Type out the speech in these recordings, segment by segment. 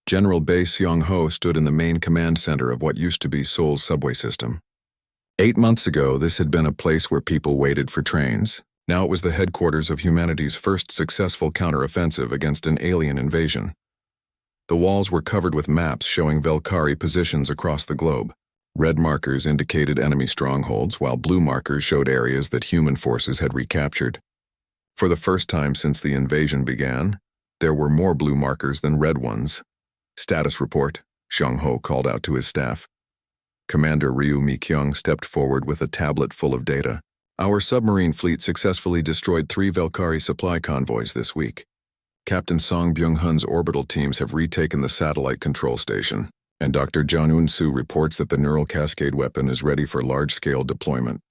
General Bei Seong-ho stood in the main command center of what used to be Seoul's subway system. 8 months ago, this had been a place where people waited for trains. Now it was the headquarters of humanity's first successful counteroffensive against an alien invasion. The walls were covered with maps showing Valkyrie positions across the globe. Red markers indicated enemy strongholds, while blue markers showed areas that human forces had recaptured. For the first time since the invasion began, there were more blue markers than red ones. "Status report," Seong-ho called out to his staff. Commander Ryu Mi-kyung stepped forward with a tablet full of data. "Our submarine fleet successfully destroyed 3 Valkyrie supply convoys this week. Captain Song Byung-hun's orbital teams have retaken the satellite control station, and Dr. Jang Eun-soo reports that the neural cascade weapon is ready for large-scale deployment."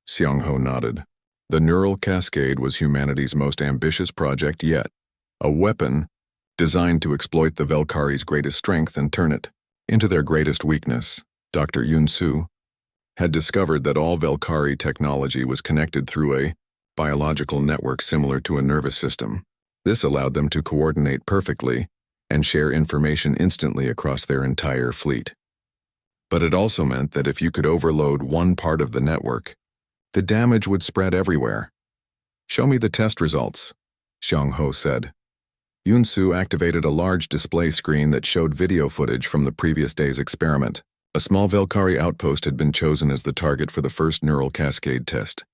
Seong-ho nodded. The neural cascade was humanity's most ambitious project yet, a weapon designed to exploit the Valkyrie's greatest strength and turn it into their greatest weakness. Dr. Eun-soo had discovered that all Valkyrie technology was connected through a biological network similar to a nervous system. This allowed them to coordinate perfectly and share information instantly across their entire fleet. But it also meant that if you could overload one part of the network, the damage would spread everywhere. "Show me the test results," Seong-ho said. Eun-soo activated a large display screen that showed video footage from the previous day's experiment. A small Valkyrie outpost had been chosen as the target for the first neural cascade test.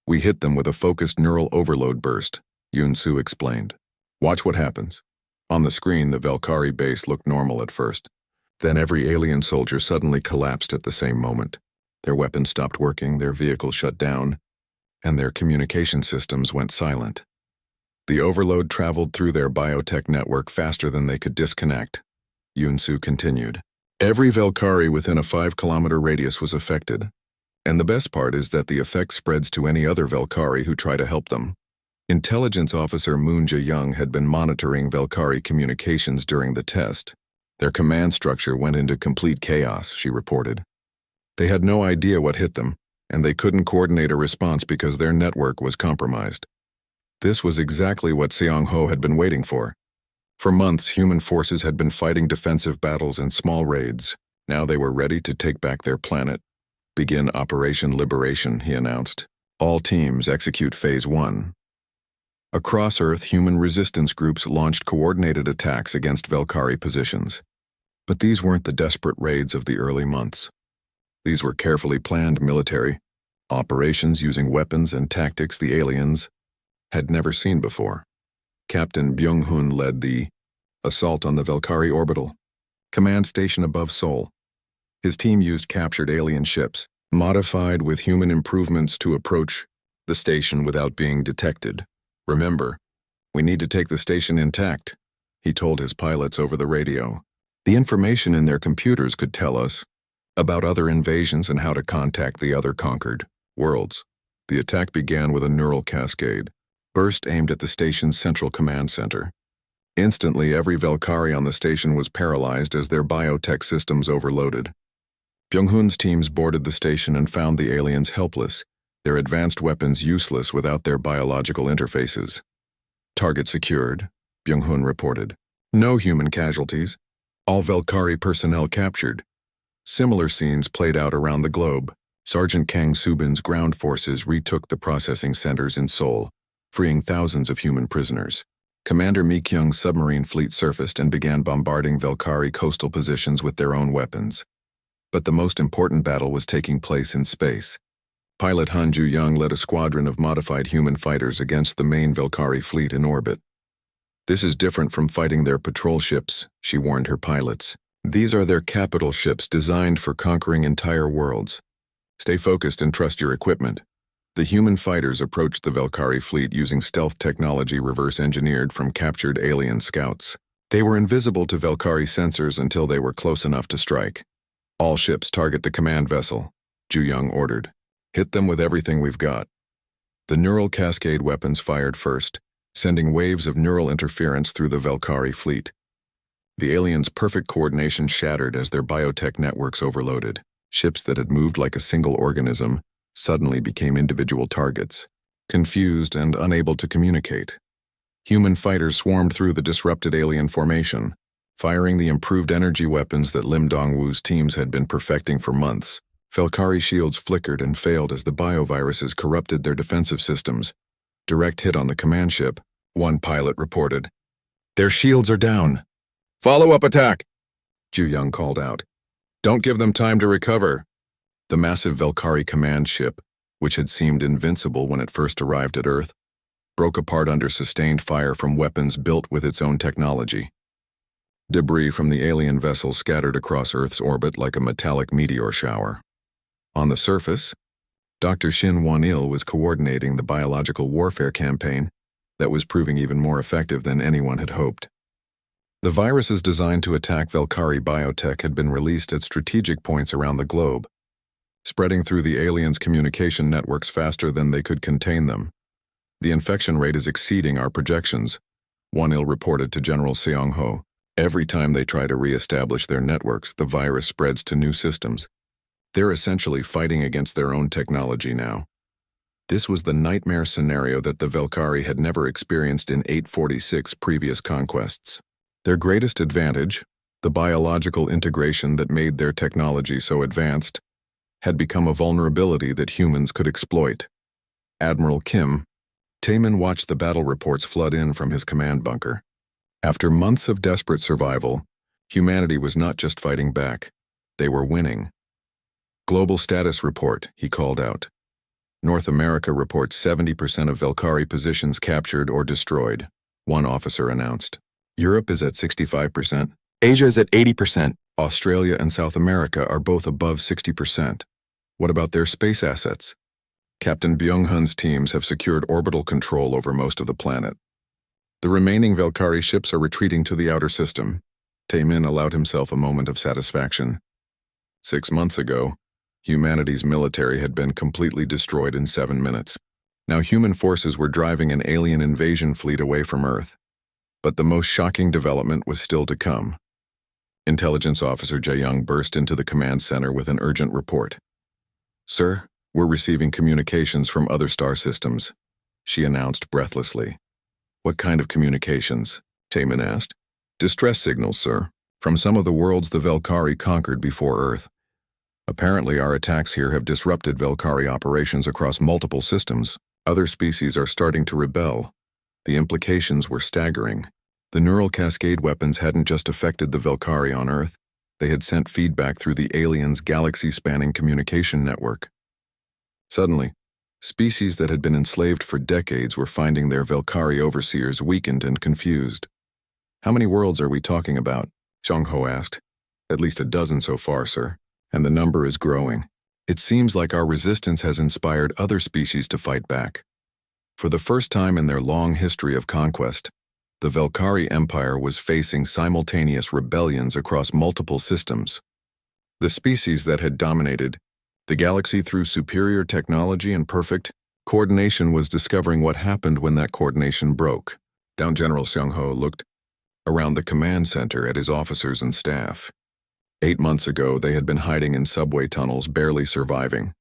"We hit them with a focused neural overload burst," Eun-soo explained. "Watch what happens." On the screen, the Valkyrie base looked normal at first. Then every alien soldier suddenly collapsed at the same moment. Their weapons stopped working, their vehicles shut down, and their communication systems went silent. The overload traveled through their biotech network faster than they could disconnect. Eun-soo continued. "Every Valkyrie within a 5-kilometer radius was affected, and the best part is that the effect spreads to any other Valkyrie who try to help them." Intelligence officer Moon Jae-young had been monitoring Valkyrie communications during the test. "Their command structure went into complete chaos," she reported. "They had no idea what hit them, and they couldn't coordinate a response because their network was compromised." This was exactly what Seong-ho had been waiting for. For months, human forces had been fighting defensive battles and small raids. Now they were ready to take back their planet. "Begin Operation Liberation," he announced. "All teams execute Phase 1. Across Earth, human resistance groups launched coordinated attacks against Valkyrie positions. But these weren't the desperate raids of the early months. These were carefully planned military operations using weapons and tactics the aliens had never seen before. Captain Byung-hun led the assault on the Valkyrie orbital command station above Seoul. His team used captured alien ships, modified with human improvements to approach the station without being detected. "Remember, we need to take the station intact," he told his pilots over the radio. "The information in their computers could tell us about other invasions and how to contact the other conquered worlds." The attack began with a neural cascade burst aimed at the station's central command center. Instantly, every Valkyrie on the station was paralyzed as their biotech systems overloaded. Byung-hun's teams boarded the station and found the aliens helpless, their advanced weapons useless without their biological interfaces. "Target secured," Byung-hun reported. "No human casualties. All Valkyrie personnel captured." Similar scenes played out around the globe. Sergeant Kang Subin's ground forces retook the processing centers in Seoul, freeing thousands of human prisoners. Commander Mi-kyung's submarine fleet surfaced and began bombarding Valkyrie coastal positions with their own weapons. But the most important battle was taking place in space. Pilot Han Ju-young led a squadron of modified human fighters against the main Valkyrie fleet in orbit. "This is different from fighting their patrol ships," she warned her pilots. "These are their capital ships designed for conquering entire worlds. Stay focused and trust your equipment." The human fighters approached the Valkyrie fleet using stealth technology reverse-engineered from captured alien scouts. They were invisible to Valkyrie sensors until they were close enough to strike. "All ships target the command vessel," Ju-young ordered. "Hit them with everything we've got." The neural cascade weapons fired first, sending waves of neural interference through the Valkyrie fleet. The aliens' perfect coordination shattered as their biotech networks overloaded. Ships that had moved like a single organism suddenly became individual targets, confused and unable to communicate. Human fighters swarmed through the disrupted alien formation, Firing the improved energy weapons that Lim Dongwu's teams had been perfecting for months, Valkyrie shields flickered and failed as the bioviruses corrupted their defensive systems. Direct hit on the command ship, one pilot reported. Their shields are down. Follow-up attack, Ju Young called out. Don't give them time to recover. The massive Valkyrie command ship, which had seemed invincible when it first arrived at Earth, broke apart under sustained fire from weapons built with its own technology. Debris from the alien vessel scattered across Earth's orbit like a metallic meteor shower. On the surface, Dr. Shin Wanil was coordinating the biological warfare campaign that was proving even more effective than anyone had hoped. The viruses designed to attack Valkyrie biotech had been released at strategic points around the globe, spreading through the aliens' communication networks faster than they could contain them. The infection rate is exceeding our projections, Wanil reported to General Seong-ho. Every time they try to re-establish their networks, the virus spreads to new systems. They're essentially fighting against their own technology now. This was the nightmare scenario that the Valkyrie had never experienced in 846 previous conquests. Their greatest advantage, the biological integration that made their technology so advanced, had become a vulnerability that humans could exploit. Admiral Kim, Taemin watched the battle reports flood in from his command bunker. After months of desperate survival, humanity was not just fighting back, they were winning. Global status report, he called out. North America reports 70% of Valkyrie positions captured or destroyed, one officer announced. Europe is at 65%. Asia is at 80%. Australia and South America are both above 60%. What about their space assets? Captain Byung-hun's teams have secured orbital control over most of the planet. The remaining Valkyrie ships are retreating to the outer system. Taemin allowed himself a moment of satisfaction. 6 months ago, humanity's military had been completely destroyed in 7 minutes. Now human forces were driving an alien invasion fleet away from Earth. But the most shocking development was still to come. Intelligence Officer Jae-young burst into the command center with an urgent report. Sir, we're receiving communications from other star systems, she announced breathlessly. What kind of communications? Taemin asked. Distress signals, sir, from some of the worlds the Valkyrie conquered before Earth. Apparently our attacks here have disrupted Valkyrie operations across multiple systems. Other species are starting to rebel. The implications were staggering. The neural cascade weapons hadn't just affected the Valkyrie on Earth, they had sent feedback through the aliens' galaxy-spanning communication network. Suddenly, species that had been enslaved for decades were finding their Valkyrie overseers weakened and confused. How many worlds are we talking about? Seong-ho asked. At least a dozen so far, sir, and the number is growing. It seems like our resistance has inspired other species to fight back. For the first time in their long history of conquest, the Valkyrie Empire was facing simultaneous rebellions across multiple systems. The species that had dominated the galaxy through superior technology and perfect coordination was discovering what happened when that coordination broke. Down General Seong-ho looked around the command center at his officers and staff. 8 months ago, they had been hiding in subway tunnels, barely surviving.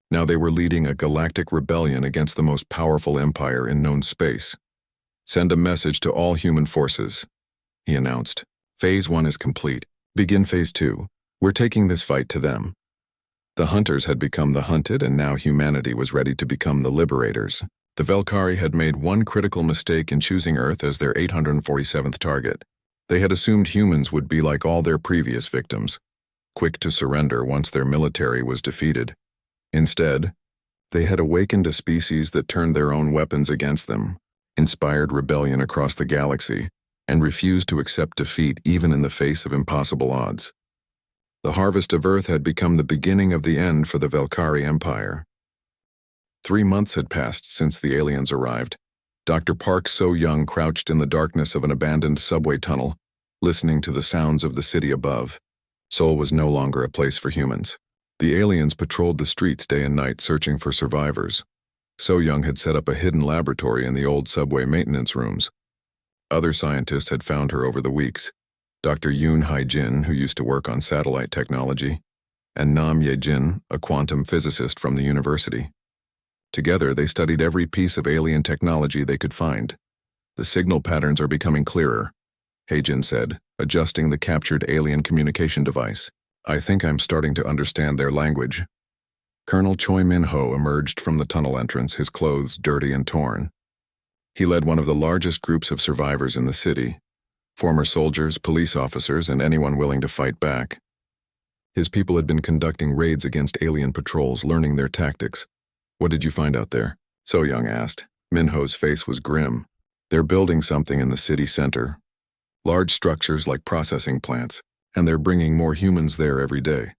Now they were leading a galactic rebellion against the most powerful empire in known space. Send a message to all human forces, he announced. Phase 1 is complete. Begin Phase 2. We're taking this fight to them. The hunters had become the hunted, and now humanity was ready to become the liberators. The Valkyrie had made one critical mistake in choosing Earth as their 847th target. They had assumed humans would be like all their previous victims, quick to surrender once their military was defeated. Instead, they had awakened a species that turned their own weapons against them, inspired rebellion across the galaxy, and refused to accept defeat even in the face of impossible odds. The harvest of Earth had become the beginning of the end for the Valkyrie Empire. 3 months had passed since the aliens arrived. Dr. Park So-young crouched in the darkness of an abandoned subway tunnel, listening to the sounds of the city above. Seoul was no longer a place for humans. The aliens patrolled the streets day and night searching for survivors. So-young had set up a hidden laboratory in the old subway maintenance rooms. Other scientists had found her over the weeks. Dr. Yoon Hae-jin, who used to work on satellite technology, and Nam Ye-jin, a quantum physicist from the university. Together, they studied every piece of alien technology they could find. The signal patterns are becoming clearer, Hae-jin said. adjusting the captured alien communication device. I think I'm starting to understand their language. Colonel Choi Min-ho emerged from the tunnel entrance, his clothes dirty and torn. He led one of the largest groups of survivors in the city, former soldiers, police officers, and anyone willing to fight back. His people had been conducting raids against alien patrols, learning their tactics. What did you find out there? So Young asked. Min-ho's face was grim. They're building something in the city center. Large structures like processing plants, and they're bringing more humans there every day.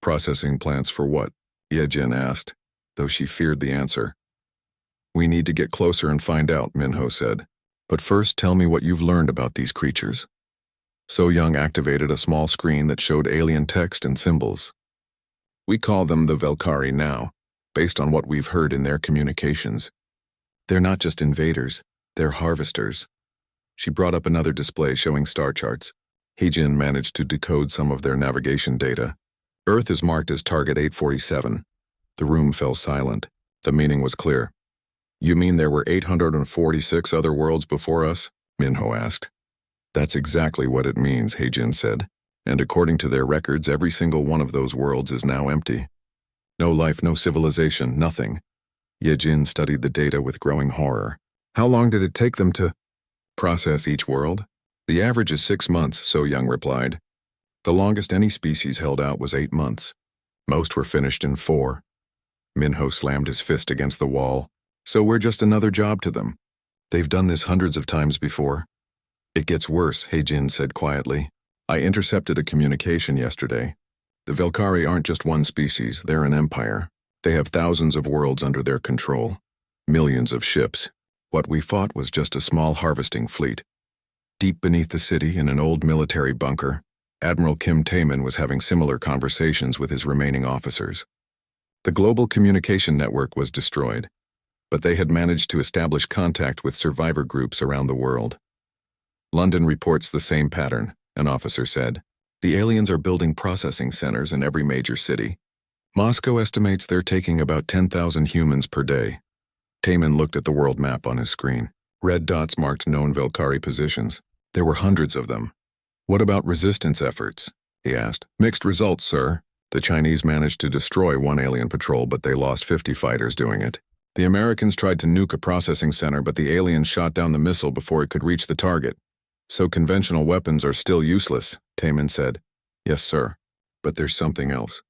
Processing plants for what? Yejin asked, though she feared the answer. We need to get closer and find out, Min-ho said. But first tell me what you've learned about these creatures. So Young activated a small screen that showed alien text and symbols. We call them the Velkari now, based on what we've heard in their communications. They're not just invaders, they're harvesters. She brought up another display showing star charts. Heijin managed to decode some of their navigation data. Earth is marked as target 847. The room fell silent. The meaning was clear. You mean there were 846 other worlds before us? Min-ho asked. That's exactly what it means, Heijin said. And according to their records, every single one of those worlds is now empty. No life, no civilization, nothing. Yejin studied the data with growing horror. How long did it take them to process each world? The average is 6 months, So Young replied. The longest any species held out was 8 months. Most were finished in 4. Min-ho slammed his fist against the wall. So we're just another job to them. They've done this hundreds of times before. It gets worse, Heijin said quietly. I intercepted a communication yesterday. The Velkari aren't just one species, they're an empire. They have thousands of worlds under their control. Millions of ships. What we fought was just a small harvesting fleet. Deep beneath the city, in an old military bunker, Admiral Kim Taemin was having similar conversations with his remaining officers. The global communication network was destroyed, but they had managed to establish contact with survivor groups around the world. London reports the same pattern, an officer said. The aliens are building processing centers in every major city. Moscow estimates they're taking about 10,000 humans per day. Taemin looked at the world map on his screen. Red dots marked known Velkari positions. There were hundreds of them. What about resistance efforts? He asked. Mixed results, sir. The Chinese managed to destroy one alien patrol, but they lost 50 fighters doing it. The Americans tried to nuke a processing center, but the aliens shot down the missile before it could reach the target. So conventional weapons are still useless, Taemin said. Yes, sir. But there's something else.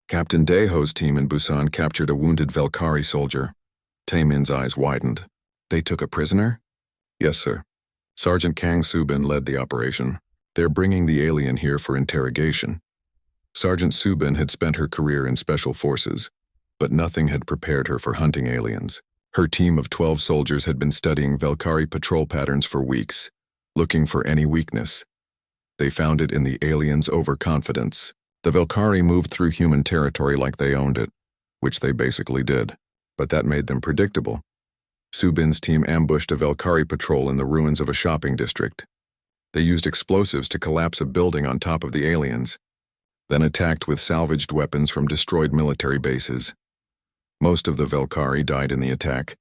Captain Daeho's team in Busan captured a wounded Velkari soldier. Taemin's eyes widened. They took a prisoner? Yes, sir. Sergeant Kang Subin led the operation. They're bringing the alien here for interrogation. Sergeant Subin had spent her career in special forces, but nothing had prepared her for hunting aliens. Her team of 12 soldiers had been studying Velkari patrol patterns for weeks, looking for any weakness. They found it in the aliens' overconfidence. The Velkari moved through human territory like they owned it, which they basically did, but that made them predictable. Subin's team ambushed a Velkari patrol in the ruins of a shopping district. They used explosives to collapse a building on top of the aliens, then attacked with salvaged weapons from destroyed military bases. Most of the Velkari died in the attack,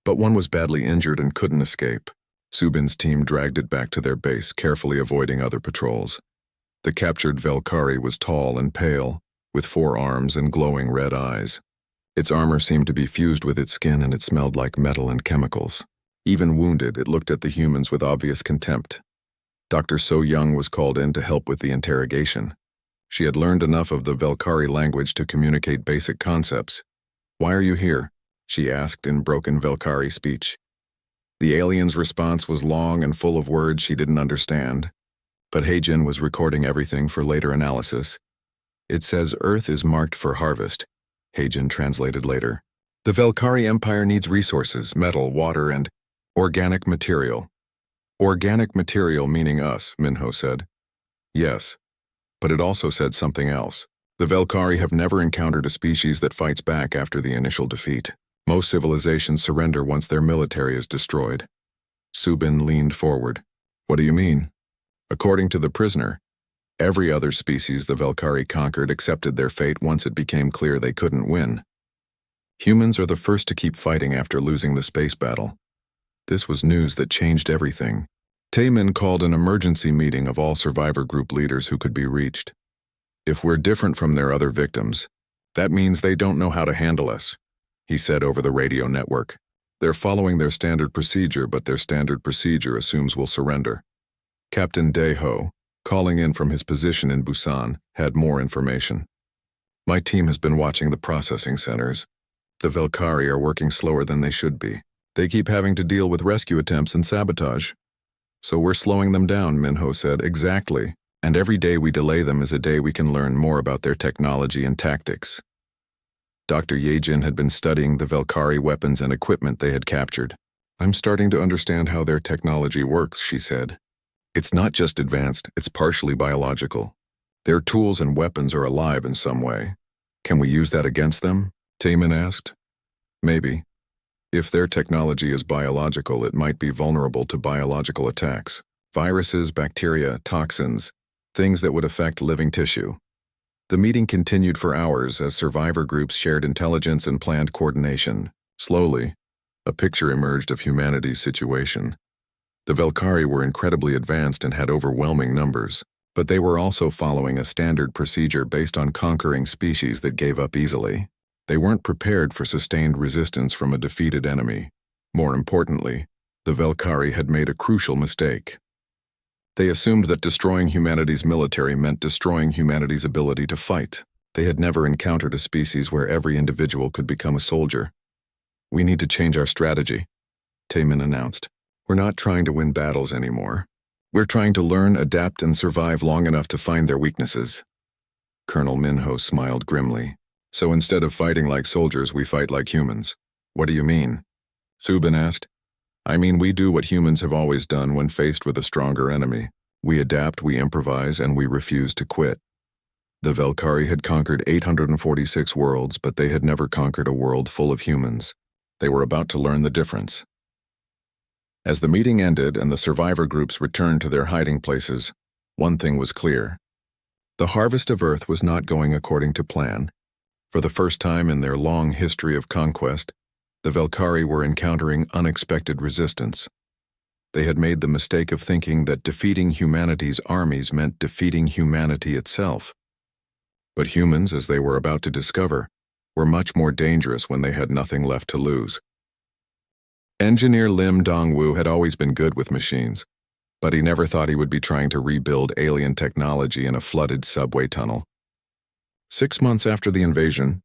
but one was badly injured and couldn't escape. Subin's team dragged it back to their base, carefully avoiding other patrols. The captured Velkari was tall and pale, with 4 arms and glowing red eyes. Its armor seemed to be fused with its skin, and it smelled like metal and chemicals. Even wounded, it looked at the humans with obvious contempt. Dr. So Young was called in to help with the interrogation. She had learned enough of the Velkari language to communicate basic concepts. Why are you here? She asked in broken Velkari speech. The alien's response was long and full of words she didn't understand, but Heijin was recording everything for later analysis. It says Earth is marked for harvest, Heijin translated later. The Velkari Empire needs resources, metal, water, and organic material. Organic material meaning us, Min-ho said. Yes, but it also said something else. The Velkari have never encountered a species that fights back after the initial defeat. Most civilizations surrender once their military is destroyed. Subin leaned forward. What do you mean? According to the prisoner, every other species the Velkari conquered accepted their fate once it became clear they couldn't win. Humans are the first to keep fighting after losing the space battle. This was news that changed everything. Taemin called an emergency meeting of all survivor group leaders who could be reached. If we're different from their other victims, that means they don't know how to handle us, he said over the radio network. They're following their standard procedure, but their standard procedure assumes we'll surrender. Captain Daeho, calling in from his position in Busan, had more information. My team has been watching the processing centers. The Valkyrie are working slower than they should be. They keep having to deal with rescue attempts and sabotage. So we're slowing them down, Minho said. Exactly. And every day we delay them is a day we can learn more about their technology and tactics. Dr. Yejin had been studying the Valkyrie weapons and equipment they had captured. I'm starting to understand how their technology works, she said. It's not just advanced, it's partially biological. Their tools and weapons are alive in some way. Can we use that against them? Taemin asked. Maybe. If their technology is biological, it might be vulnerable to biological attacks. Viruses, bacteria, toxins, things that would affect living tissue. The meeting continued for hours as survivor groups shared intelligence and planned coordination. Slowly, a picture emerged of humanity's situation. The Valkyrie were incredibly advanced and had overwhelming numbers, but they were also following a standard procedure based on conquering species that gave up easily. They weren't prepared for sustained resistance from a defeated enemy. More importantly, the Valkyrie had made a crucial mistake. They assumed that destroying humanity's military meant destroying humanity's ability to fight. They had never encountered a species where every individual could become a soldier. We need to change our strategy, Taemin announced. We're not trying to win battles anymore. We're trying to learn, adapt, and survive long enough to find their weaknesses. Colonel Minho smiled grimly. So instead of fighting like soldiers, we fight like humans. What do you mean? Subin asked. I mean, we do what humans have always done when faced with a stronger enemy. We adapt, we improvise, and we refuse to quit. The Valkyrie had conquered 846 worlds, but they had never conquered a world full of humans. They were about to learn the difference. As the meeting ended and the survivor groups returned to their hiding places, one thing was clear. The harvest of Earth was not going according to plan. For the first time in their long history of conquest, the Valkyrie were encountering unexpected resistance. They had made the mistake of thinking that defeating humanity's armies meant defeating humanity itself. But humans, as they were about to discover, were much more dangerous when they had nothing left to lose. Engineer Lim Dongwoo had always been good with machines, but he never thought he would be trying to rebuild alien technology in a flooded subway tunnel. 6 months after the invasion,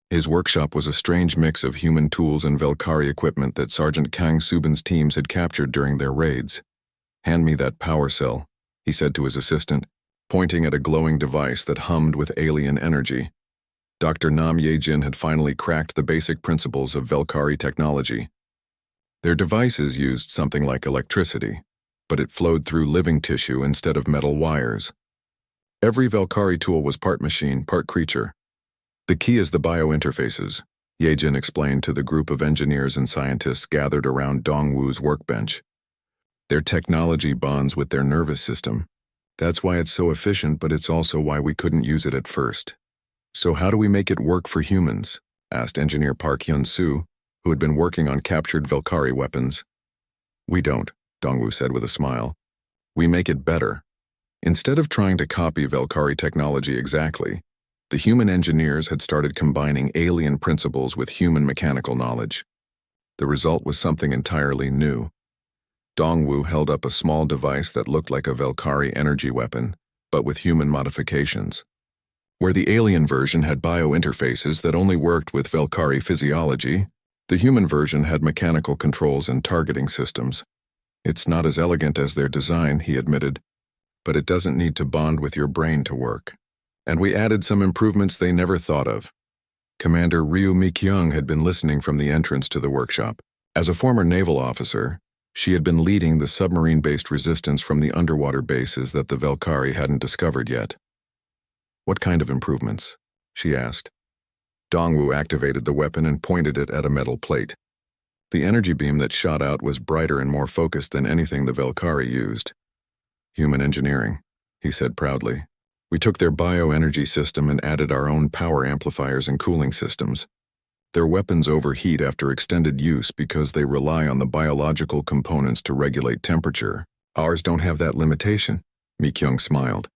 his workshop was a strange mix of human tools and Valkyrie equipment that Sergeant Kang Subin's teams had captured during their raids. Hand me that power cell, he said to his assistant, pointing at a glowing device that hummed with alien energy. Dr. Nam Yejin had finally cracked the basic principles of Valkyrie technology. Their devices used something like electricity, but it flowed through living tissue instead of metal wires. Every Valkyrie tool was part machine, part creature. The key is the biointerfaces, Yejin explained to the group of engineers and scientists gathered around Dongwoo's workbench. Their technology bonds with their nervous system. That's why it's so efficient, but it's also why we couldn't use it at first. So how do we make it work for humans? Asked Engineer Park Hyun-soo, who had been working on captured Valkyrie weapons. We don't, Dongwoo said with a smile. We make it better. Instead of trying to copy Valkyrie technology exactly, the human engineers had started combining alien principles with human mechanical knowledge. The result was something entirely new. Dongwoo held up a small device that looked like a Valkyrie energy weapon, but with human modifications. Where the alien version had biointerfaces that only worked with Valkyrie physiology, the human version had mechanical controls and targeting systems. It's not as elegant as their design, he admitted, but it doesn't need to bond with your brain to work. And we added some improvements they never thought of. Commander Ryu Mi-kyung had been listening from the entrance to the workshop. As a former naval officer, she had been leading the submarine-based resistance from the underwater bases that the Valkyrie hadn't discovered yet. What kind of improvements? She asked. Dongwoo activated the weapon and pointed it at a metal plate. The energy beam that shot out was brighter and more focused than anything the Valkyrie used. Human engineering, he said proudly. We took their bioenergy system and added our own power amplifiers and cooling systems. Their weapons overheat after extended use because they rely on the biological components to regulate temperature, Ours don't have that limitation, Mi-kyung smiled.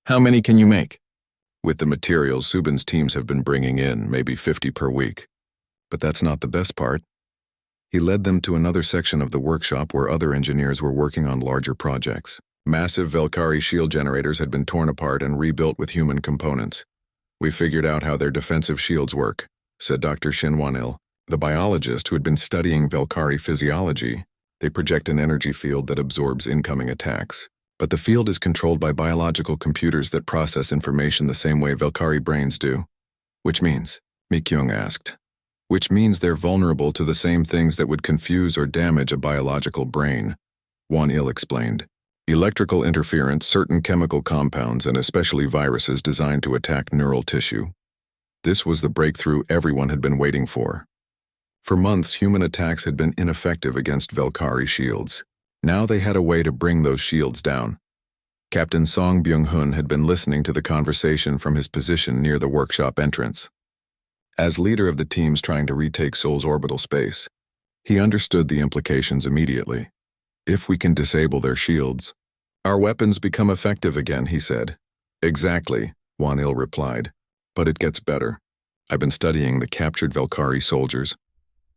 How many can you make? With the materials Subin's teams have been bringing in, maybe 50 per week. But that's not the best part. He led them to another section of the workshop where other engineers were working on larger projects. Massive Valkyrie shield generators had been torn apart and rebuilt with human components. We figured out how their defensive shields work, said Dr. Shin Won-il, the biologist who had been studying Valkyrie physiology. They project an energy field that absorbs incoming attacks. But the field is controlled by biological computers that process information the same way Valkyrie brains do. Which means? Mi-kyung asked. Which means they're vulnerable to the same things that would confuse or damage a biological brain, Won-il explained. Electrical interference, certain chemical compounds, and especially viruses designed to attack neural tissue. This was the breakthrough everyone had been waiting for. For months, human attacks had been ineffective against Valkyrie shields. Now they had a way to bring those shields down. Captain Song Byung-hun had been listening to the conversation from his position near the workshop entrance. As leader of the teams trying to retake Seoul's orbital space, he understood the implications immediately. If we can disable their shields, our weapons become effective again, he said. Exactly, Won-il replied. But it gets better. I've been studying the captured Valkyrie soldiers,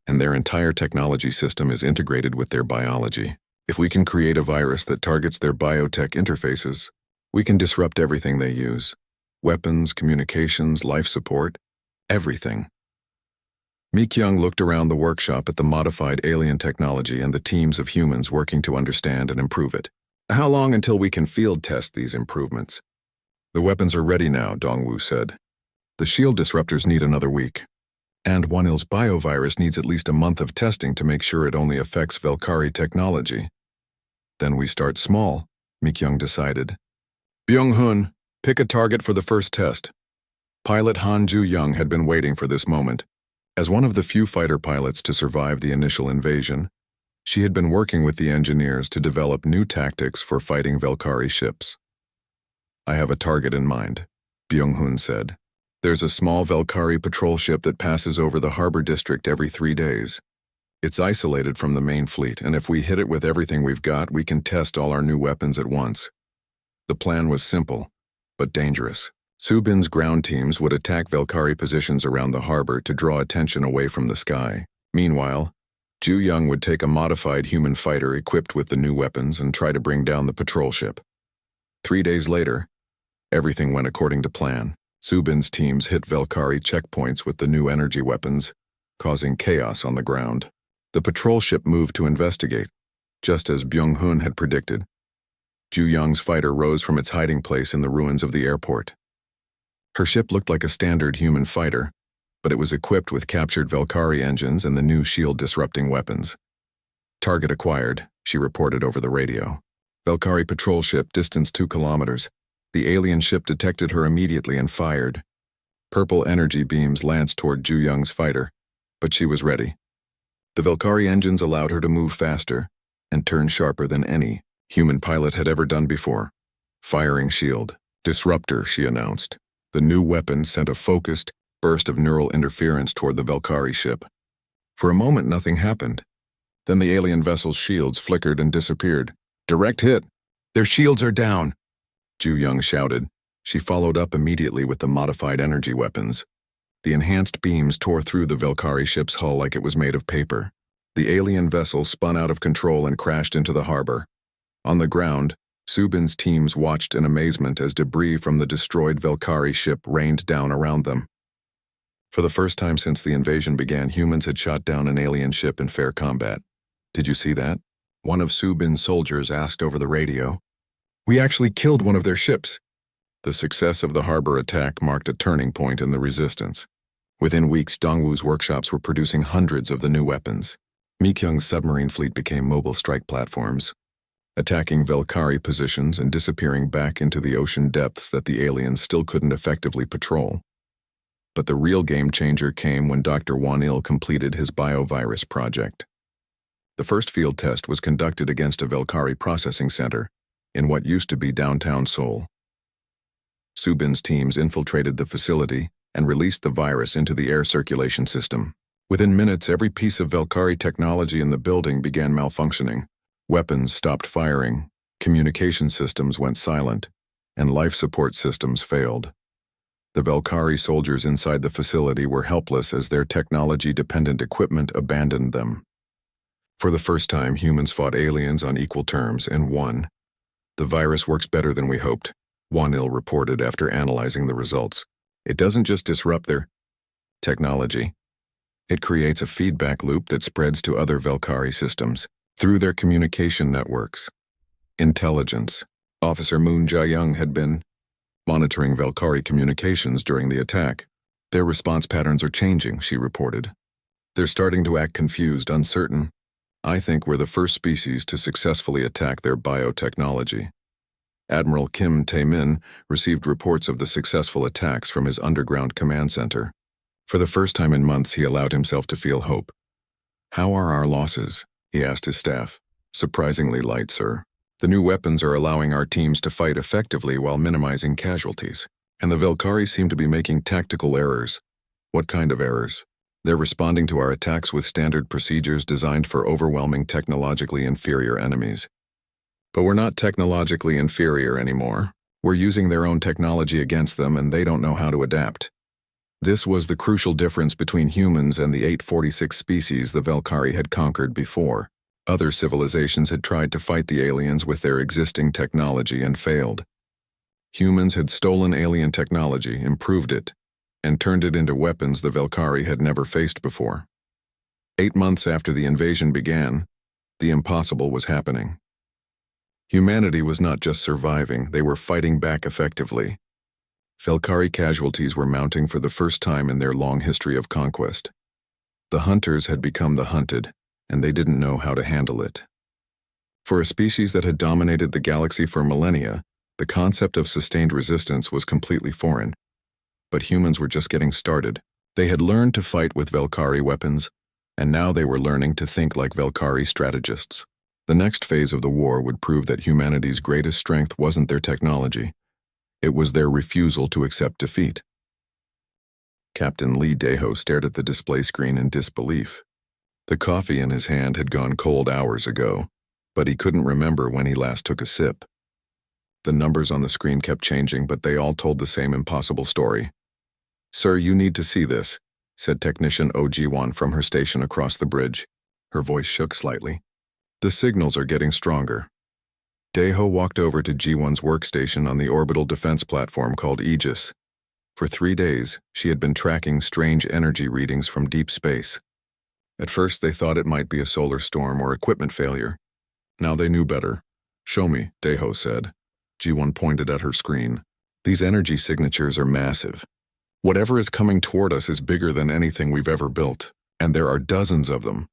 and their entire technology system is integrated with their biology. If we can create a virus that targets their biotech interfaces, we can disrupt everything they use. Weapons, communications, life support, everything. Mi-kyung looked around the workshop at the modified alien technology and the teams of humans working to understand and improve it. How long until we can field test these improvements? The weapons are ready now, Dongwoo said. The shield disruptors need another week. And Won-il's biovirus needs at least a month of testing to make sure it only affects Valkyrie technology. Then we start small, Mi-kyung decided. Byung-hun, pick a target for the first test. Pilot Han Ju-young had been waiting for this moment. As one of the few fighter pilots to survive the initial invasion, she had been working with the engineers to develop new tactics for fighting Valkyrie ships. I have a target in mind, Byung-hun said. There's a small Valkyrie patrol ship that passes over the harbor district every 3 days. It's isolated from the main fleet, and if we hit it with everything we've got, we can test all our new weapons at once. The plan was simple, but dangerous. Subin's ground teams would attack Valkyrie positions around the harbor to draw attention away from the sky. Meanwhile, Ju-young would take a modified human fighter equipped with the new weapons and try to bring down the patrol ship. 3 days later, everything went according to plan. Subin's teams hit Valkyrie checkpoints with the new energy weapons, causing chaos on the ground. The patrol ship moved to investigate, just as Byung-hun had predicted. Ju-young's fighter rose from its hiding place in the ruins of the airport. Her ship looked like a standard human fighter, but it was equipped with captured Valkyrie engines and the new shield-disrupting weapons. Target acquired, she reported over the radio. Valkyrie patrol ship, distance 2 kilometers. The alien ship detected her immediately and fired. Purple energy beams lanced toward Ju-young's fighter, but she was ready. The Valkyrie engines allowed her to move faster and turn sharper than any human pilot had ever done before. Firing shield. Disruptor, she announced. The new weapon sent a focused burst of neural interference toward the Valkyrie ship. For a moment, nothing happened. Then the alien vessel's shields flickered and disappeared. Direct hit. Their shields are down, Ju-young shouted. She followed up immediately with the modified energy weapons. The enhanced beams tore through the Valkyrie ship's hull like it was made of paper. The alien vessel spun out of control and crashed into the harbor. On the ground, Subin's teams watched in amazement as debris from the destroyed Valkyrie ship rained down around them. For the first time since the invasion began, humans had shot down an alien ship in fair combat. Did you see that? One of Subin's soldiers asked over the radio. We actually killed one of their ships. The success of the harbor attack marked a turning point in the resistance. Within weeks, Dongwoo's workshops were producing hundreds of the new weapons. Mi-kyung's submarine fleet became mobile strike platforms, attacking Valkyrie positions and disappearing back into the ocean depths that the aliens still couldn't effectively patrol. But the real game-changer came when Dr. Won-il completed his biovirus project. The first field test was conducted against a Valkyrie processing center in what used to be downtown Seoul. Subin's teams infiltrated the facility and released the virus into the air circulation system. Within minutes, every piece of Valkyrie technology in the building began malfunctioning. Weapons stopped firing, Communication systems went silent, and life support systems failed. The Velkari soldiers inside the facility were helpless as their technology-dependent equipment abandoned them. For the first time, humans fought aliens on equal terms and won. "The virus works better than we hoped," Wanil reported after analyzing the results. "It doesn't just disrupt their technology. It creates a feedback loop that spreads to other Velkari systems through their communication networks." Intelligence. Officer Moon Jae-young had been monitoring Velkari communications during the attack. "Their response patterns are changing," she reported. "They're starting to act confused, uncertain. I think we're the first species to successfully attack their biotechnology." Admiral Kim Tae-min received reports of the successful attacks from his underground command center. For the first time in months, he allowed himself to feel hope. "How are our losses?" he asked his staff. "Surprisingly light, sir. The new weapons are allowing our teams to fight effectively while minimizing casualties. And the Velkari seem to be making tactical errors." "What kind of errors?" "They're responding to our attacks with standard procedures designed for overwhelming technologically inferior enemies." "But we're not technologically inferior anymore. We're using their own technology against them and they don't know how to adapt." This was the crucial difference between humans and the 846 species the Velkari had conquered before. Other civilizations had tried to fight the aliens with their existing technology and failed. Humans had stolen alien technology, improved it, and turned it into weapons the Velkari had never faced before. 8 months after the invasion began, the impossible was happening. Humanity was not just surviving, they were fighting back effectively. Velkari casualties were mounting for the first time in their long history of conquest. The hunters had become the hunted, and they didn't know how to handle it. For a species that had dominated the galaxy for millennia, the concept of sustained resistance was completely foreign. But humans were just getting started. They had learned to fight with Velkari weapons, and now they were learning to think like Velkari strategists. The next phase of the war would prove that humanity's greatest strength wasn't their technology. It was their refusal to accept defeat. Captain Lee Daeho stared at the display screen in disbelief. The coffee in his hand had gone cold hours ago, but he couldn't remember when he last took a sip. The numbers on the screen kept changing, but they all told the same impossible story. "Sir, you need to see this," said Technician Oh Ji-won from her station across the bridge. Her voice shook slightly. "The signals are getting stronger." Daeho walked over to Ji-won's workstation on the orbital defense platform called Aegis. For 3 days, she had been tracking strange energy readings from deep space. At first, they thought it might be a solar storm or equipment failure. Now they knew better. "Show me," Daeho said. Ji-won pointed at her screen. "These energy signatures are massive. Whatever is coming toward us is bigger than anything we've ever built, and there are dozens of them."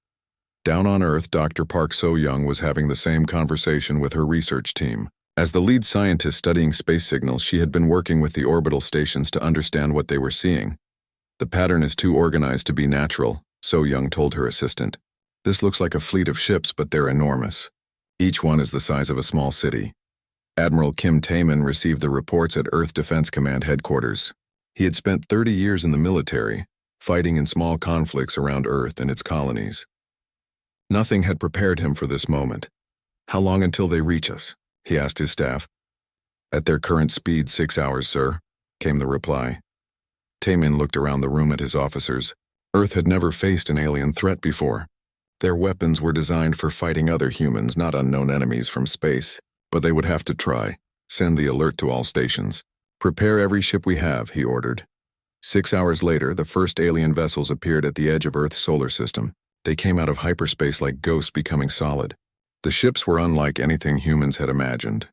Down on Earth, Dr. Park So-young was having the same conversation with her research team. As the lead scientist studying space signals, she had been working with the orbital stations to understand what they were seeing. "The pattern is too organized to be natural," So-young told her assistant. "This looks like a fleet of ships, but they're enormous. Each one is the size of a small city." Admiral Kim Tae-min received the reports at Earth Defense Command headquarters. He had spent 30 years in the military, fighting in small conflicts around Earth and its colonies. Nothing had prepared him for this moment. "How long until they reach us?" he asked his staff. "At their current speed, 6 hours, sir," came the reply. Taemin looked around the room at his officers. Earth had never faced an alien threat before. Their weapons were designed for fighting other humans, not unknown enemies from space. But they would have to try. "Send the alert to all stations. Prepare every ship we have," he ordered. 6 hours later, the first alien vessels appeared at the edge of Earth's solar system. They came out of hyperspace like ghosts becoming solid. The ships were unlike anything humans had imagined.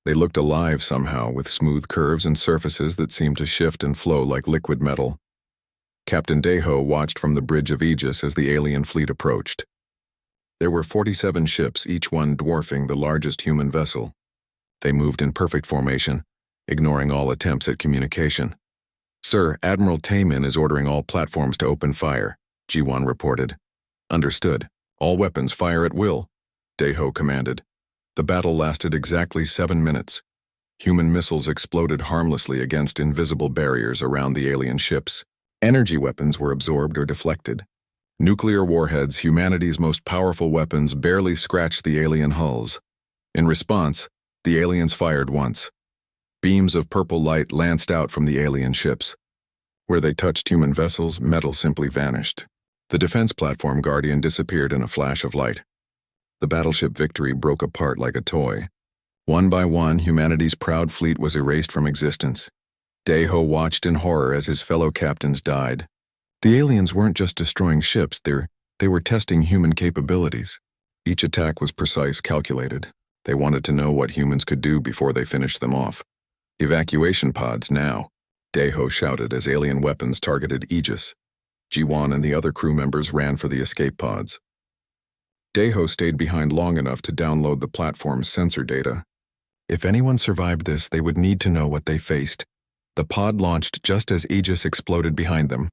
They looked alive somehow, with smooth curves and surfaces that seemed to shift and flow like liquid metal. Captain Daeho watched from the bridge of Aegis as the alien fleet approached. There were 47 ships, each one dwarfing the largest human vessel. They moved in perfect formation, ignoring all attempts at communication. "Sir, Admiral Taemin is ordering all platforms to open fire," Ji-won reported. "Understood. All weapons fire at will," Daeho commanded. The battle lasted exactly 7 minutes. Human missiles exploded harmlessly against invisible barriers around the alien ships. Energy weapons were absorbed or deflected. Nuclear warheads, humanity's most powerful weapons, barely scratched the alien hulls. In response, the aliens fired once. Beams of purple light lanced out from the alien ships. Where they touched human vessels, metal simply vanished. The defense platform Guardian disappeared in a flash of light. The battleship Victory broke apart like a toy. One by one, humanity's proud fleet was erased from existence. Daeho watched in horror as his fellow captains died. The aliens weren't just destroying ships, they were testing human capabilities. Each attack was precise, calculated. They wanted to know what humans could do before they finished them off. Evacuation pods now, Daeho shouted as alien weapons targeted Aegis. Ji-won and the other crew members ran for the escape pods. Daeho stayed behind long enough to download the platform's sensor data. If anyone survived this, they would need to know what they faced. The pod launched just as Aegis exploded behind them.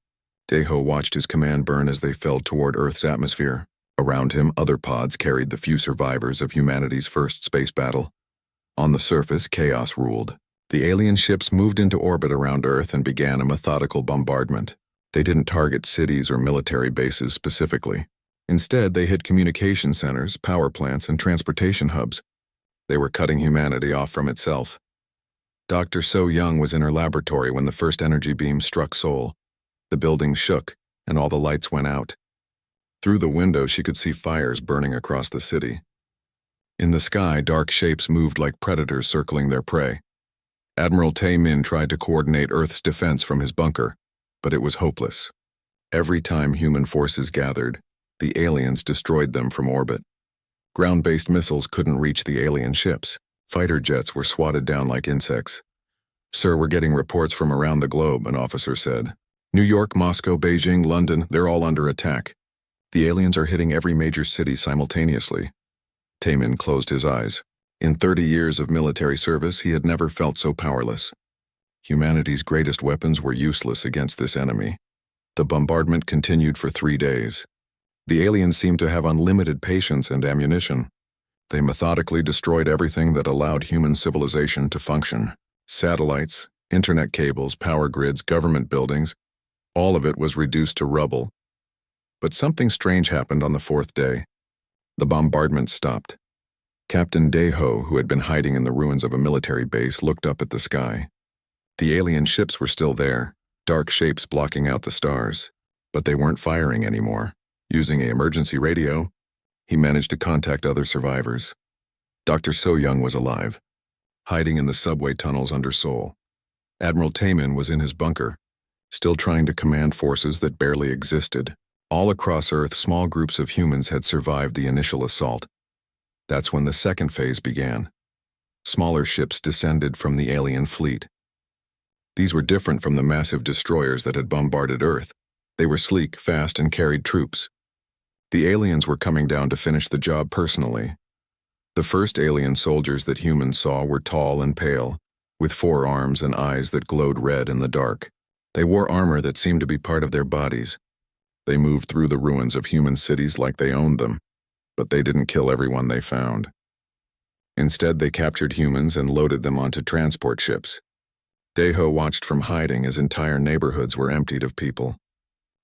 Daeho watched his command burn as they fell toward Earth's atmosphere. Around him, other pods carried the few survivors of humanity's first space battle. On the surface, chaos ruled. The alien ships moved into orbit around Earth and began a methodical bombardment. They didn't target cities or military bases specifically. Instead, they hit communication centers, power plants, and transportation hubs. They were cutting humanity off from itself. Dr. So Young was in her laboratory when the first energy beam struck Seoul. The building shook, and all the lights went out. Through the window, she could see fires burning across the city. In the sky, dark shapes moved like predators circling their prey. Admiral Tae-min tried to coordinate Earth's defense from his bunker, but it was hopeless. Every time human forces gathered, the aliens destroyed them from orbit. Ground-based missiles couldn't reach the alien ships. Fighter jets were swatted down like insects. "Sir, we're getting reports from around the globe," an officer said. "New York, Moscow, Beijing, London, they're all under attack. The aliens are hitting every major city simultaneously." Taemin closed his eyes. In 30 years of military service, he had never felt so powerless. Humanity's greatest weapons were useless against this enemy. The bombardment continued for 3 days. The aliens seemed to have unlimited patience and ammunition. They methodically destroyed everything that allowed human civilization to function. Satellites, internet cables, power grids, government buildings, all of it was reduced to rubble. But something strange happened on the 4th day. The bombardment stopped. Captain Daeho, who had been hiding in the ruins of a military base, looked up at the sky. The alien ships were still there, dark shapes blocking out the stars, but they weren't firing anymore. Using an emergency radio, he managed to contact other survivors. Dr. So Young was alive, hiding in the subway tunnels under Seoul. Admiral Taemin was in his bunker, still trying to command forces that barely existed. All across Earth, small groups of humans had survived the initial assault. That's when the second phase began. Smaller ships descended from the alien fleet. These were different from the massive destroyers that had bombarded Earth. They were sleek, fast, and carried troops. The aliens were coming down to finish the job personally. The first alien soldiers that humans saw were tall and pale, with 4 arms and eyes that glowed red in the dark. They wore armor that seemed to be part of their bodies. They moved through the ruins of human cities like they owned them, but they didn't kill everyone they found. Instead, they captured humans and loaded them onto transport ships. Daeho watched from hiding as entire neighborhoods were emptied of people.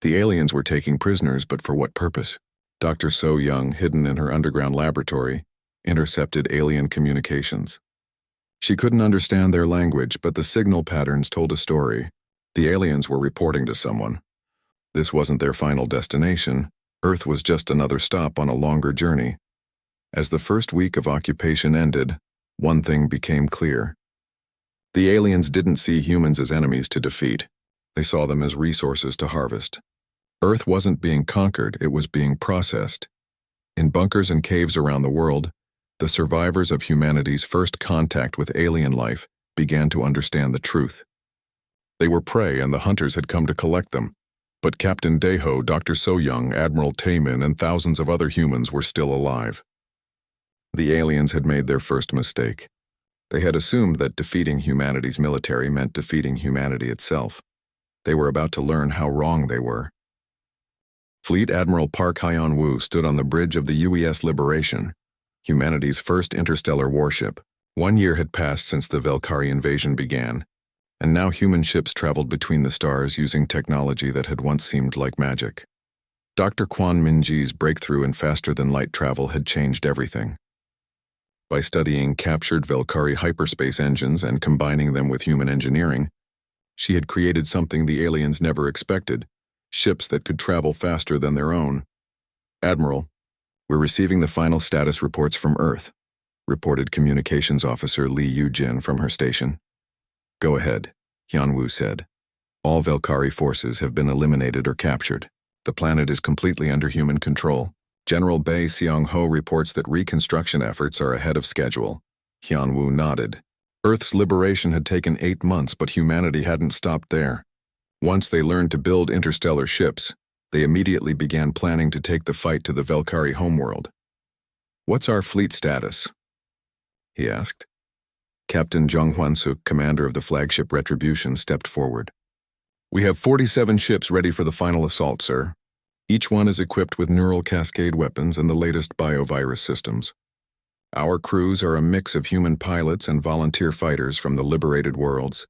The aliens were taking prisoners, but for what purpose? Dr. So Young, hidden in her underground laboratory, intercepted alien communications. She couldn't understand their language, but the signal patterns told a story. The aliens were reporting to someone. This wasn't their final destination. Earth was just another stop on a longer journey. As the first week of occupation ended, one thing became clear. The aliens didn't see humans as enemies to defeat. They saw them as resources to harvest. Earth wasn't being conquered, it was being processed. In bunkers and caves around the world, the survivors of humanity's first contact with alien life began to understand the truth. They were prey and the hunters had come to collect them. But Captain Daeho, Dr. So Young, Admiral Taemin, and thousands of other humans were still alive. The aliens had made their first mistake. They had assumed that defeating humanity's military meant defeating humanity itself. They were about to learn how wrong they were. Fleet Admiral Park Hyun-woo stood on the bridge of the UES Liberation, humanity's first interstellar warship. 1 year had passed since the Valkyrie invasion began, and now human ships traveled between the stars using technology that had once seemed like magic. Dr. Kwon Min-ji's breakthrough in faster-than-light travel had changed everything. By studying captured Velkari hyperspace engines and combining them with human engineering, she had created something the aliens never expected, ships that could travel faster than their own. "Admiral, we're receiving the final status reports from Earth," reported Communications Officer Li Yu-jin from her station. "Go ahead," Hyun-woo said. "All Velkari forces have been eliminated or captured. The planet is completely under human control. General Bae Seong-ho reports that reconstruction efforts are ahead of schedule." Hyun-woo nodded. Earth's liberation had taken 8 months, but humanity hadn't stopped there. Once they learned to build interstellar ships, they immediately began planning to take the fight to the Velkari homeworld. "What's our fleet status?" he asked. Captain Jung Hwan-suk, commander of the flagship Retribution, stepped forward. "We have 47 ships ready for the final assault, sir. Each one is equipped with neural cascade weapons and the latest biovirus systems. Our crews are a mix of human pilots and volunteer fighters from the liberated worlds.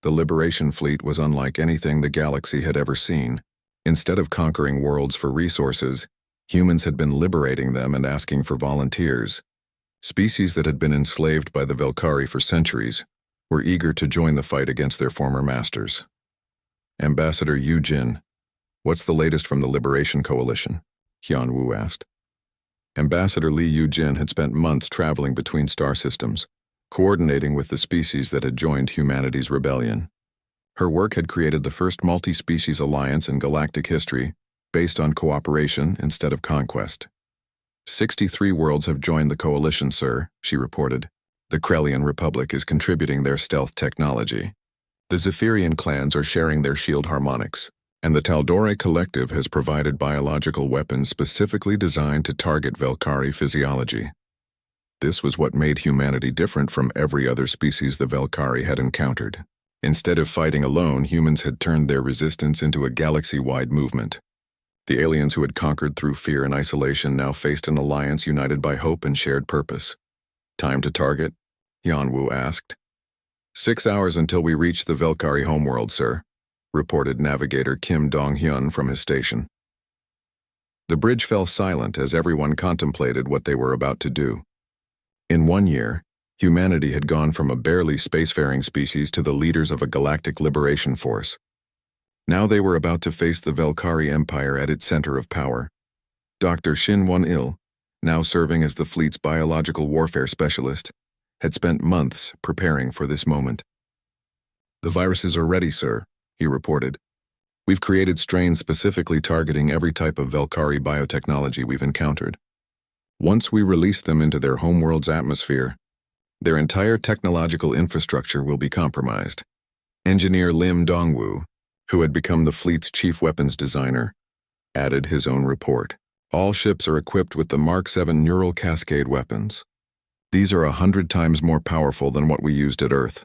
The Liberation Fleet was unlike anything the galaxy had ever seen. Instead of conquering worlds for resources, humans had been liberating them and asking for volunteers. Species that had been enslaved by the Velkari for centuries were eager to join the fight against their former masters. "Ambassador Yu-jin, what's the latest from the Liberation Coalition?" Hyun-woo asked. Ambassador Li Yu-jin had spent months traveling between star systems, coordinating with the species that had joined humanity's rebellion. Her work had created the first multi-species alliance in galactic history, based on cooperation instead of conquest. 63 worlds have joined the coalition, sir," she reported. "The Krellian Republic is contributing their stealth technology. The Zephyrian clans are sharing their shield harmonics, and the Taldore Collective has provided biological weapons specifically designed to target Velkari physiology." This was what made humanity different from every other species the Velkari had encountered. Instead of fighting alone, humans had turned their resistance into a galaxy-wide movement. The aliens who had conquered through fear and isolation now faced an alliance united by hope and shared purpose. "Time to target?" Hyun-woo asked. 6 hours until we reach the Velkari homeworld, sir," reported navigator Kim Dong-hyun from his station. The bridge fell silent as everyone contemplated what they were about to do. In 1 year, humanity had gone from a barely spacefaring species to the leaders of a galactic liberation force. Now they were about to face the Velkari Empire at its center of power. Dr. Shin Won-il, now serving as the fleet's biological warfare specialist, had spent months preparing for this moment. "The viruses are ready, sir," he reported. "We've created strains specifically targeting every type of Velkari biotechnology we've encountered. Once we release them into their homeworld's atmosphere, their entire technological infrastructure will be compromised." Engineer Lim Dongwoo, who had become the fleet's chief weapons designer, added his own report. "All ships are equipped with the Mark 7 neural cascade weapons. These are 100 times more powerful than what we used at Earth.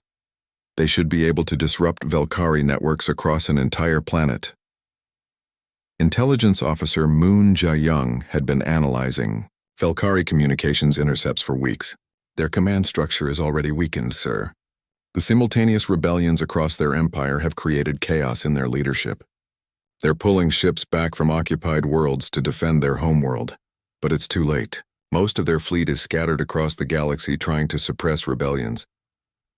They should be able to disrupt Velkari networks across an entire planet." Intelligence Officer Moon Ja-young had been analyzing Velkari communications intercepts for weeks. "Their command structure is already weakened, sir. The simultaneous rebellions across their empire have created chaos in their leadership. They're pulling ships back from occupied worlds to defend their homeworld, but it's too late. Most of their fleet is scattered across the galaxy trying to suppress rebellions."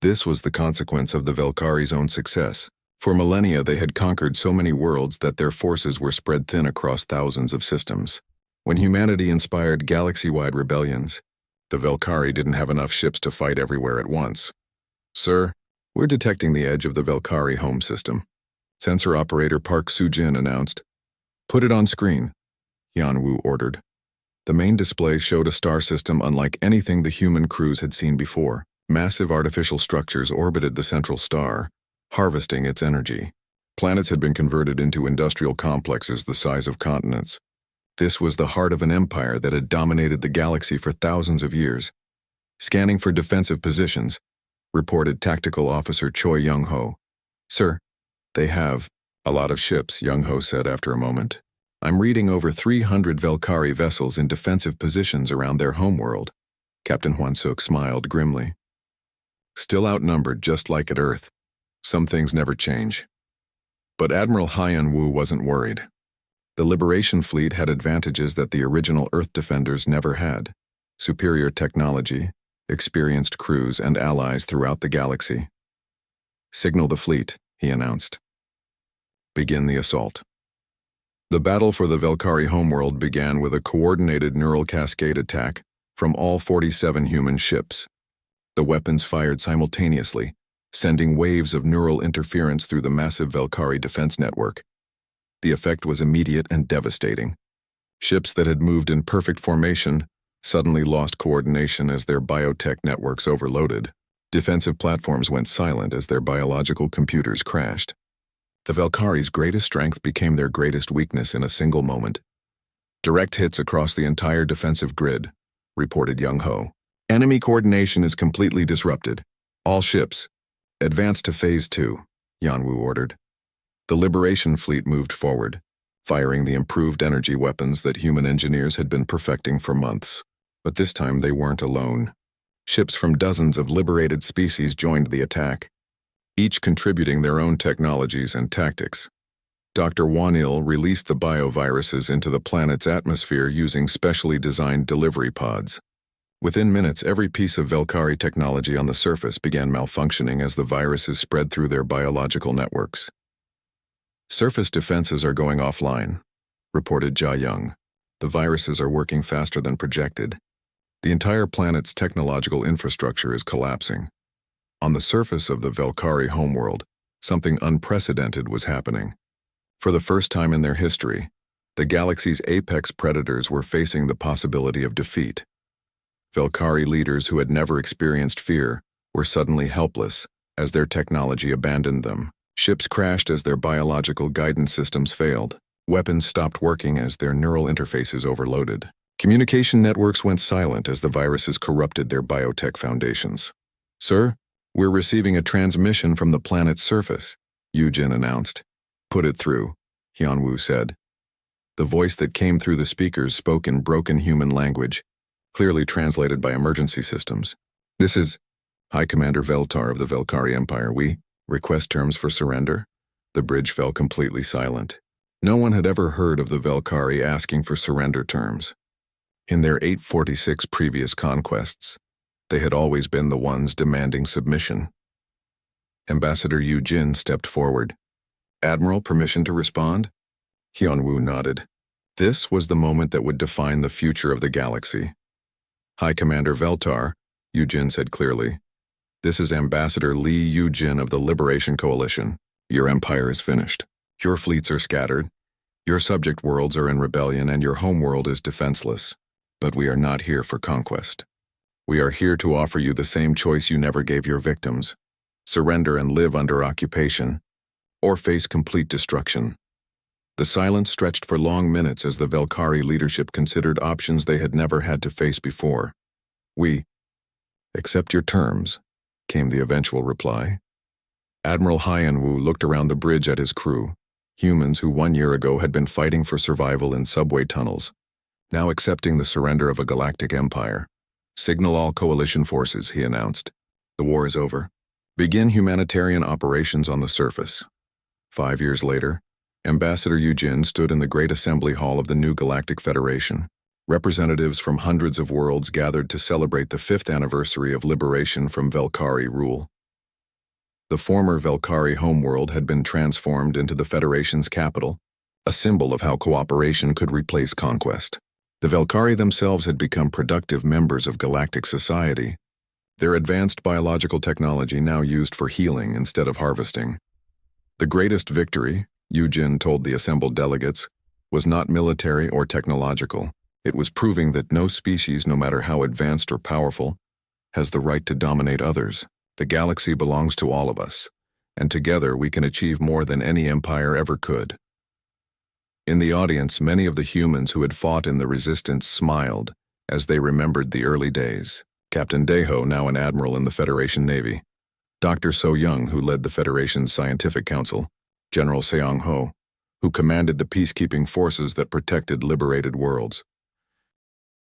This was the consequence of the Velkari's own success. For millennia they had conquered so many worlds that their forces were spread thin across thousands of systems. When humanity inspired galaxy-wide rebellions, the Velkari didn't have enough ships to fight everywhere at once. "Sir, we're detecting the edge of the Velkari home system," Sensor Operator Park Soo-jin announced. "Put it on screen," Hyun-woo ordered. The main display showed a star system unlike anything the human crews had seen before. Massive artificial structures orbited the central star, harvesting its energy. Planets had been converted into industrial complexes the size of continents. This was the heart of an empire that had dominated the galaxy for thousands of years. "Scanning for defensive positions," reported Tactical Officer Choi Young-ho. "Sir, they have a lot of ships," Young-ho said after a moment. "I'm reading over 300 Velkari vessels in defensive positions around their homeworld." Captain Hwan-suk smiled grimly. "Still outnumbered just like at Earth. Some things never change." But Admiral Hyun-woo wasn't worried. The Liberation Fleet had advantages that the original Earth defenders never had: superior technology, experienced crews, and allies throughout the galaxy. "Signal the fleet," he announced. "Begin the assault." The battle for the Velkari homeworld began with a coordinated neural cascade attack from all 47 human ships. The weapons fired simultaneously, sending waves of neural interference through the massive Velkari defense network. The effect was immediate and devastating. Ships that had moved in perfect formation suddenly lost coordination as their biotech networks overloaded. Defensive platforms went silent as their biological computers crashed. The Velkari's greatest strength became their greatest weakness in a single moment. "Direct hits across the entire defensive grid," reported Young Ho. "Enemy coordination is completely disrupted. All ships, advance to Phase 2, Yanwu ordered. The Liberation fleet moved forward, firing the improved energy weapons that human engineers had been perfecting for months. But this time they weren't alone. Ships from dozens of liberated species joined the attack, each contributing their own technologies and tactics. Dr. Wanil released the bioviruses into the planet's atmosphere using specially designed delivery pods. Within minutes, every piece of Velkari technology on the surface began malfunctioning as the viruses spread through their biological networks. "Surface defenses are going offline," reported Jia Young. "The viruses are working faster than projected. The entire planet's technological infrastructure is collapsing." On the surface of the Velkari homeworld, something unprecedented was happening. For the first time in their history, the galaxy's apex predators were facing the possibility of defeat. Velkari leaders who had never experienced fear were suddenly helpless as their technology abandoned them. Ships crashed as their biological guidance systems failed. Weapons stopped working as their neural interfaces overloaded. Communication networks went silent as the viruses corrupted their biotech foundations. "Sir, we're receiving a transmission from the planet's surface," Yujin announced. "Put it through," Hyunwoo said. The voice that came through the speakers spoke in broken human language, clearly translated by emergency systems. "This is High Commander Veltar of the Velkari Empire. We request terms for surrender." The bridge fell completely silent. No one had ever heard of the Velkari asking for surrender terms. In their 846 previous conquests, they had always been the ones demanding submission. Ambassador Yu Jin stepped forward. "Admiral, permission to respond?" Hyunwoo nodded. This was the moment that would define the future of the galaxy. "High Commander Veltar," Yu Jin said clearly. "This is Ambassador Lee Yu Jin of the Liberation Coalition. Your empire is finished. Your fleets are scattered. Your subject worlds are in rebellion and your homeworld is defenseless. But we are not here for conquest. We are here to offer you the same choice you never gave your victims: surrender and live under occupation, or face complete destruction." The silence stretched for long minutes as the Velkari leadership considered options they had never had to face before. "We accept your terms," came the eventual reply. Admiral Hyunwoo looked around the bridge at his crew, humans who 1 year ago had been fighting for survival in subway tunnels, now accepting the surrender of a galactic empire. "Signal all coalition forces," he announced. "The war is over. Begin humanitarian operations on the surface." 5 years later, Ambassador Yujin stood in the Great Assembly Hall of the new Galactic Federation. Representatives from hundreds of worlds gathered to celebrate the 5th anniversary of liberation from Velkari rule. The former Velkari homeworld had been transformed into the Federation's capital, a symbol of how cooperation could replace conquest. The Velkari themselves had become productive members of galactic society, their advanced biological technology now used for healing instead of harvesting. The greatest victory, Yujin told the assembled delegates, was not military or technological. It was proving that no species, no matter how advanced or powerful, has the right to dominate others. The galaxy belongs to all of us, and together we can achieve more than any empire ever could. In the audience, many of the humans who had fought in the resistance smiled as they remembered the early days. Captain Daeho, now an admiral in the Federation Navy, Dr. So Young, who led the Federation's Scientific Council, General Seong Ho, who commanded the peacekeeping forces that protected liberated worlds,